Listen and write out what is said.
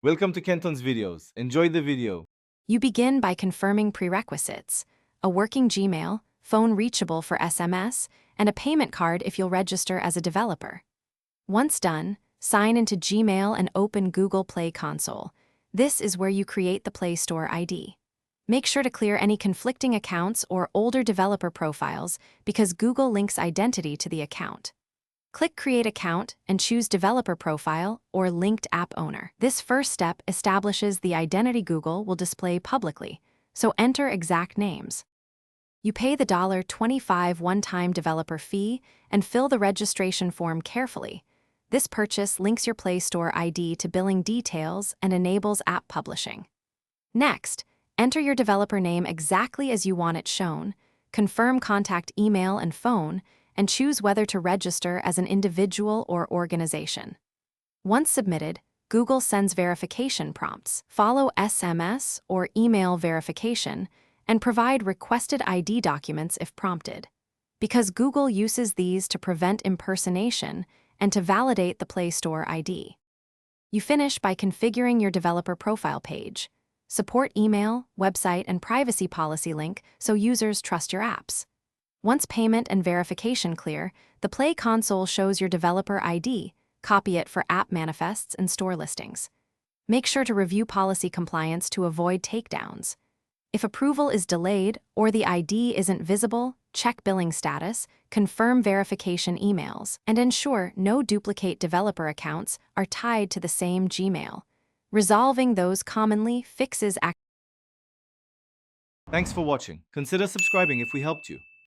Welcome to Kenton's videos. Enjoy the video. You begin by confirming prerequisites: a working Gmail, phone reachable for SMS, and a payment card if you'll register as a developer. Once done, sign into Gmail and open Google Play Console. This is where you create the Play Store ID. Make sure to clear any conflicting accounts or older developer profiles because Google links identity to the account. Click Create Account and choose Developer Profile or Linked App Owner. This first step establishes the identity Google will display publicly, so enter exact names. You pay the $25 one-time developer fee and fill the registration form carefully. This purchase links your Play Store ID to billing details and enables app publishing. Next, enter your developer name exactly as you want it shown, confirm contact email and phone, and choose whether to register as an individual or organization. Once submitted, Google sends verification prompts. Follow SMS or email verification and provide requested ID documents if prompted, because Google uses these to prevent impersonation and to validate the Play Store ID. You finish by configuring your developer profile page. Support email, website, and privacy policy link so users trust your apps. Once payment and verification clear, the Play Console shows your developer ID. Copy it for app manifests and store listings. Make sure to review policy compliance to avoid takedowns. If approval is delayed or the ID isn't visible, check billing status, confirm verification emails, and ensure no duplicate developer accounts are tied to the same Gmail. Resolving those commonly fixes. Thanks for watching. Consider subscribing if we helped you.